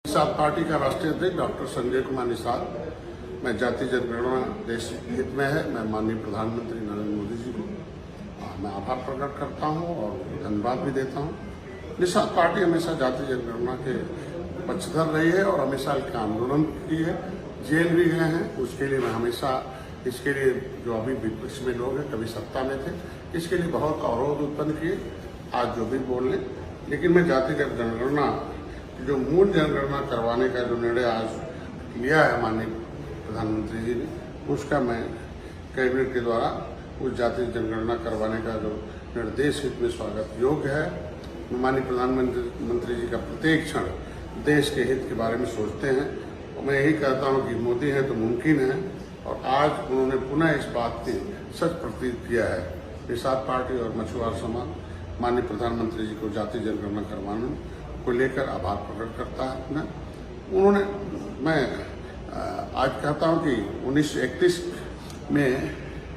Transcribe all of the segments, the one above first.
Nishad party का राष्ट्रीय अध्यक्ष डॉक्टर संजय कुमार निषाद। मैं जातीय जनगणना देश हित में है। मैं माननीय प्रधानमंत्री नरेंद्र मोदी जी को मैं आभार प्रकट करता हूं और धन्यवाद भी देता हूं। निषाद पार्टी हमेशा जातीय जनगणना के पक्षधर रही है और हमेशा इसका आंदोलन की है, जेल भी गए हैं। उसके लिए मैं हमेशा इसके लिए जो अभी विपक्ष में लोग हैं, कभी सत्ता में थे, इसके लिए बहुत अवरोध उत्पन्न किए, आज जो भी बोल लें। लेकिन मैं जातीय जनगणना जो मूल जनगणना करवाने का जो निर्णय आज लिया है माननीय प्रधानमंत्री जी ने, उसका मैं कैबिनेट के द्वारा उस जातीय जनगणना करवाने का जो निर्देश हित में स्वागत योग्य है। माननीय प्रधानमंत्री जी का प्रत्येक क्षण देश के हित के बारे में सोचते हैं और मैं यही कहता हूं कि मोदी हैं तो मुमकिन है, और आज उन्होंने पुनः इस बात की सच प्रतीत किया है। निषाद पार्टी और मछुआर समाज माननीय प्रधानमंत्री जी को जातीय जनगणना करवाने को लेकर आभार प्रकट करता है अपना। उन्होंने मैं आज कहता हूं कि 1931 में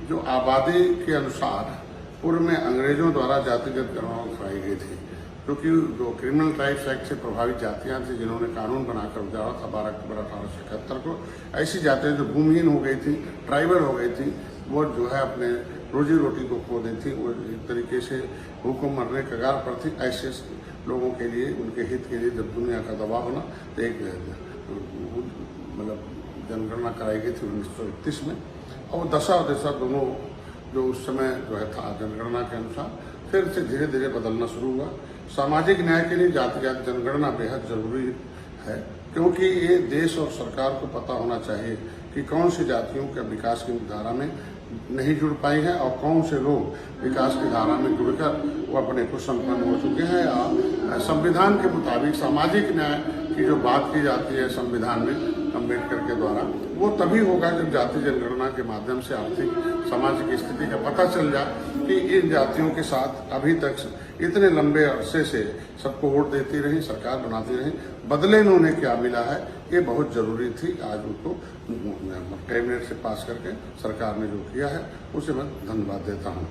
जो आबादी के अनुसार पूर्व में अंग्रेजों द्वारा जातिगत गणना कराई गई थी, क्योंकि जो क्रिमिनल ट्राइब्स एक्ट से प्रभावित जातियां थी, जिन्होंने कानून बनाकर उतारा था 12 अक्टूबर 1871 को, ऐसी जातियां जो भूमिहीन हो गई थी, ट्राइबल हो गई थी, वो जो है अपने रोजी रोटी को खो दी थी, वो एक तरीके से भूखों मरने कगार पर थी। ऐसे लोगों के लिए, उनके हित के लिए जब दुनिया का दबाव बना तो एक मतलब जनगणना कराई गई थी 1931 में, और दशा और दिशा दोनों जो उस समय जो है था जनगणना के अनुसार फिर से धीरे धीरे बदलना शुरू हुआ। सामाजिक न्याय के लिए जातिगत जनगणना बेहद जरूरी है, क्योंकि ये देश और सरकार को पता होना चाहिए कि कौन सी जातियों के विकास की धारा में नहीं जुड़ पाई है और कौन से लोग विकास की धारा में जुड़कर वो अपने को संपन्न हो चुके हैं। और संविधान के मुताबिक सामाजिक न्याय की जो बात की जाती है संविधान में अम्बेडकर के द्वारा, वो तभी होगा जब जातीय जनगणना के माध्यम से आर्थिक सामाजिक स्थिति का पता चल जाए कि इन जातियों के साथ अभी तक इतने लंबे अरसे से सबको वोट देती रही, सरकार बनाती रही, बदले में उन्हें क्या मिला है, ये बहुत जरूरी थी। आज उनको कैबिनेट से पास करके सरकार ने जो किया है उसे मैं धन्यवाद देता हूँ।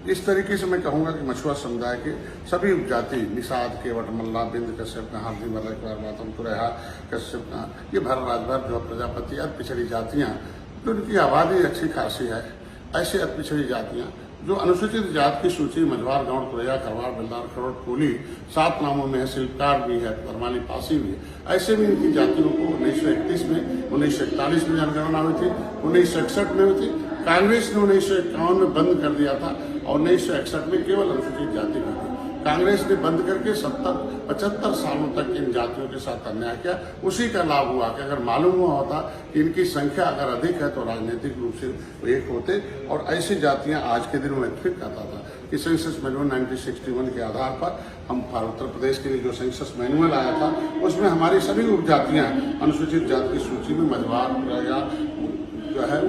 इस तरीके से मैं कहूँगा कि मछुआ समुदाय के सभी उपजाति, निषाद, केवट, मल्ला, बिंद, कश्यप, हार्दी, मलय, तुरैहा, कश्यप, ये भर राजभर जो प्रजापति अति पिछड़ी जातियाँ जो उनकी आबादी अच्छी खासी है, ऐसे अति पिछड़ी जातियाँ जो अनुसूचित जात की सूची मझवार, गौड़, तुरैया, खरवार, बेलदार, खरोट, कोली 7 नामों में है, शिल्पकार भी है, बरमाली, पासी भी है। ऐसे भी इनकी जातियों को 1931 में, 1941 में जनगणना हुई थी, 1961 में हुई थी। कांग्रेस ने 1951 में बंद कर दिया था और 1961 में केवल अनुसूचित जाति की थी। कांग्रेस ने बंद करके 75 सालों तक इन जातियों के साथ अन्याय किया। उसी का लाभ हुआ कि अगर मालूम हुआ होता कि इनकी संख्या अगर अधिक है तो राजनीतिक रूप से एक होते, और ऐसी जातियां आज के दिन में फिर कहता था कि सेंसस मैनुअल 1961 के आधार पर हम उत्तर प्रदेश के लिए जो सेंसस मैनुअल आया था उसमें हमारी सभी उपजातियां अनुसूचित जाति की सूची में मझवार जो है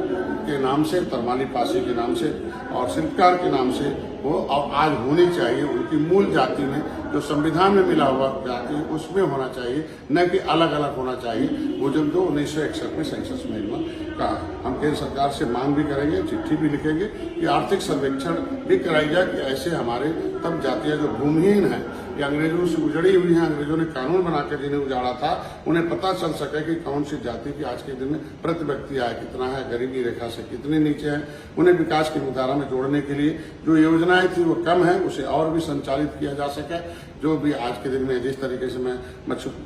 के नाम से, तरमाली, पासी के नाम से और शिल्पकार के नाम से हो, और आज होनी चाहिए उनकी मूल जाति में जो संविधान में मिला हुआ जाति उसमें होना चाहिए, न कि अलग अलग होना चाहिए। वो जब 1961 में सेंसस मैनुअल का हम केंद्र सरकार से मांग भी करेंगे, चिट्ठी भी लिखेंगे कि आर्थिक सर्वेक्षण भी कराई जाए कि ऐसे हमारे तब जातियां जो भूमिहीन हैं या अंग्रेजों से उजड़ी हुई हैं, अंग्रेजों ने कानून बनाकर जिन्हें उजाड़ा था, उन्हें पता चल सके कि कौन सी जाति की आज के दिन में प्रति व्यक्ति आय कितना है, गरीबी रेखा से कितने नीचे है। उन्हें विकास की मुख्यधारा में जोड़ने के लिए जो योजनाएं थी वो कम है, उसे और भी संचालित किया जा सके। जो भी आज के दिन में जिस तरीके से मैं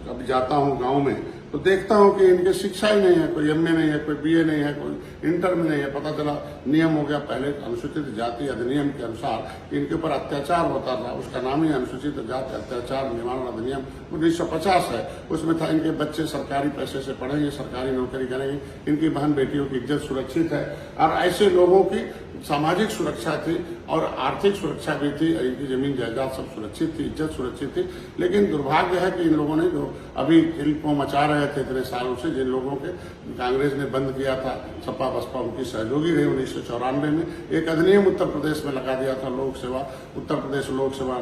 अभी जाता हूँ गाँव में तो देखता हूँ कि इनके शिक्षा ही नहीं है, कोई एमए नहीं है, कोई बीए नहीं है, कोई इंटर में नहीं है। पता चला नियम हो गया पहले अनुसूचित जाति अधिनियम के अनुसार इनके ऊपर अत्याचार होता था, उसका नाम ही अनुसूचित जाति अत्याचार निवारण अधिनियम 1950 है। उसमें था इनके बच्चे सरकारी पैसे से पढ़ेंगे, सरकारी नौकरी करेंगे, इनकी बहन बेटियों की इज्जत सुरक्षित है, और ऐसे लोगों की सामाजिक सुरक्षा थी और आर्थिक सुरक्षा भी थी, इनकी जमीन जायदाद सब सुरक्षित थी, इज्जत सुरक्षित थी। लेकिन दुर्भाग्य है कि इन लोगों ने जो अभी खेल को मचा रहे थे इतने सालों से, जिन लोगों के कांग्रेस ने बंद किया था, सपा बसपा उनकी सहयोगी रही। 1994 में एक अधिनियम उत्तर प्रदेश में लगा दिया था, लोक सेवा, उत्तर प्रदेश लोक सेवा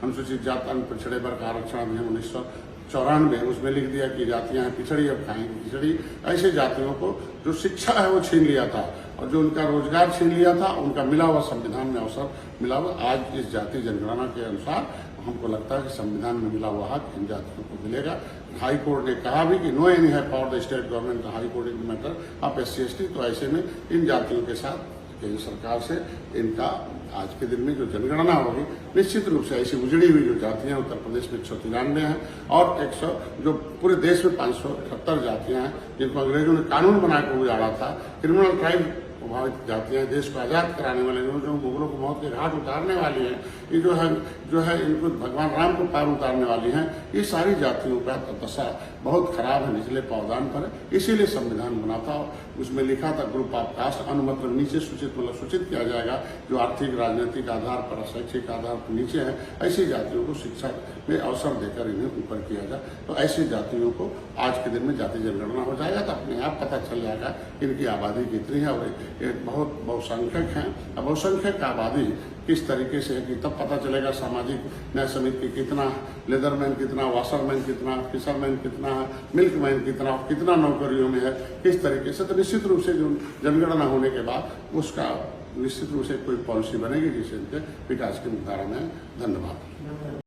अनुसूचित जाति पिछड़े वर्ग आरक्षण अधिनियम 1994, उसमें लिख दिया कि जातियां हैं पिछड़ी, अब खाएंगी खिचड़ी। ऐसे जातियों को जो शिक्षा है वो छीन लिया था और जो उनका रोजगार छीन लिया था, उनका मिला हुआ संविधान में अवसर मिला हुआ। आज इस जाति जनगणना के अनुसार हमको लगता है कि संविधान में मिला हुआ हक इन जातियों को मिलेगा। हाई कोर्ट ने कहा भी कि नो एनी है power the state government high court in matter of SC/ST। तो ऐसे में इन जातियों के साथ केंद्र सरकार से इनका आज के दिन में जो जनगणना होगी, निश्चित रूप से ऐसी उजड़ी हुई जो जातियां उत्तर प्रदेश में 193 हैं और 100 जो पूरे देश में 578 जातियां हैं जिनको अंग्रेजों ने कानून बनाकर उजाड़ा था, क्रिमिनल ट्राइब प्रभावित जातियां, देश को आजाद कराने वाले जो मुगलों को मौत के घाट उतारने वाली हैं, ये जो है इनको भगवान राम को पार उतारने वाली हैं, ये सारी जातियों का दशा बहुत खराब है, निचले पावदान पर है। इसीलिए संविधान बना था, उसमें लिखा था ग्रुप ऑफ कास्ट अनुमत नीचे सूचित किया जाएगा जो आर्थिक राजनीतिक आधार पर शैक्षिक आधार पर नीचे है, ऐसी जातियों को शिक्षा में अवसर देकर इन्हें ऊपर किया जाए। तो ऐसी जातियों को आज के दिन में जाति जनगणना हो जाएगा तो अपने आप पता चल जाएगा इनकी आबादी कितनी है और एक बहुत बहुसंख्यक है। बहुसंख्यक आबादी किस तरीके से है कि तब पता चलेगा सामाजिक न्याय समिति कितना, लेदरमैन कितना, वाशरमैन कितना, फिशरमैन कितना, मिल्कमैन कितना नौकरियों में है, किस तरीके से। तो निश्चित रूप से जो जनगणना होने के बाद उसका निश्चित रूप से कोई पॉलिसी बनेगी जिससे इनके विकास की धारा में। धन्यवाद।